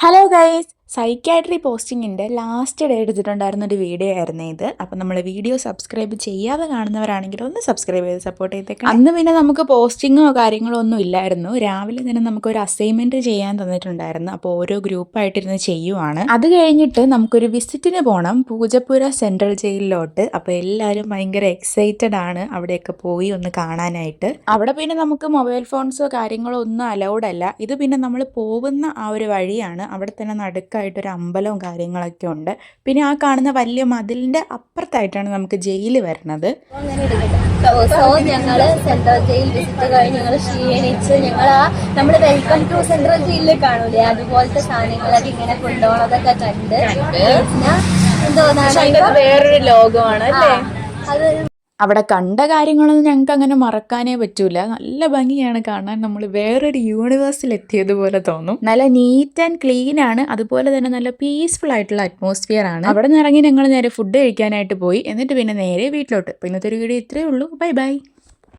Hello guys, psychiatry പോസ്റ്റിങ്ങിൻ്റെ last day എടുത്തിട്ടുണ്ടായിരുന്നൊരു video ആയിരുന്നു ഇത്. അപ്പം നമ്മൾ വീഡിയോ സബ്സ്ക്രൈബ് ചെയ്യാതെ കാണുന്നവരാണെങ്കിൽ ഒന്ന് സബ്സ്ക്രൈബ് ചെയ്ത് സപ്പോർട്ട് ചെയ്തേക്കാം. അന്ന് പിന്നെ നമുക്ക് പോസ്റ്റിങ്ങോ കാര്യങ്ങളോ ഒന്നും ഇല്ലായിരുന്നു. രാവിലെ തന്നെ നമുക്കൊരു അസൈൻമെൻറ്റ് ചെയ്യാൻ തന്നിട്ടുണ്ടായിരുന്നു. അപ്പോൾ ഓരോ ഗ്രൂപ്പായിട്ടിരുന്ന് ചെയ്യുവാണ്. അത് കഴിഞ്ഞിട്ട് നമുക്കൊരു വിസിറ്റിന് പോകണം പൂജപ്പുര സെൻട്രൽ ജയിലിലോട്ട്. അപ്പോൾ എല്ലാവരും ഭയങ്കര എക്സൈറ്റഡ് ആണ് അവിടെയൊക്കെ പോയി ഒന്ന് കാണാനായിട്ട്. അവിടെ പിന്നെ നമുക്ക് മൊബൈൽ ഫോൺസോ കാര്യങ്ങളോ ഒന്നും അലൗഡ് അല്ല. ഇത് പിന്നെ നമ്മൾ പോകുന്ന ആ ഒരു വഴിയാണ്. അവിടെ തന്നെ നടുക്കായിട്ടൊരു അമ്പലവും കാര്യങ്ങളൊക്കെ ഉണ്ട്. പിന്നെ ആ കാണുന്ന വലിയ മതിലിൻ്റെ അപ്പുറത്തായിട്ടാണ് നമുക്ക് ജയിൽ വരുന്നത്. ഞങ്ങള് സെൻട്രൽ ജയിൽ വിസിറ്റ് കഴിഞ്ഞ് ഞങ്ങൾ ക്ഷീണിച്ച് നമ്മൾ വെൽക്കം ടു സെൻട്രൽ ജയിലിൽ കാണൂലേ, അതുപോലത്തെ സാധനങ്ങളൊക്കെ ഇങ്ങനെ കൊണ്ടുപോകണതൊക്കെ കണ്ട് എന്തോന്നാണ് വേറൊരു ലോകമാണ് അല്ലേ അത്. അവിടെ കണ്ട കാര്യങ്ങളൊന്നും ഞങ്ങൾക്ക് അങ്ങനെ മറക്കാനേ പറ്റൂല. നല്ല ഭംഗിയാണ് കാണാൻ. നമ്മൾ വേറൊരു യൂണിവേഴ്സിൽ എത്തിയതുപോലെ തോന്നും. നല്ല നീറ്റ് ആൻഡ് ക്ലീൻ ആണ്. അതുപോലെ തന്നെ നല്ല പീസ്ഫുൾ ആയിട്ടുള്ള അറ്റ്മോസ്ഫിയർ ആണ്. അവിടെ നിന്ന് ഇറങ്ങി ഞങ്ങൾ നേരെ ഫുഡ് കഴിക്കാനായിട്ട് പോയി. എന്നിട്ട് പിന്നെ നേരെ വീട്ടിലോട്ട്. അപ്പോൾ ഇന്നത്തെ ഒരു വീഡിയോ ഇത്രയേ ഉള്ളൂ. Bye bye.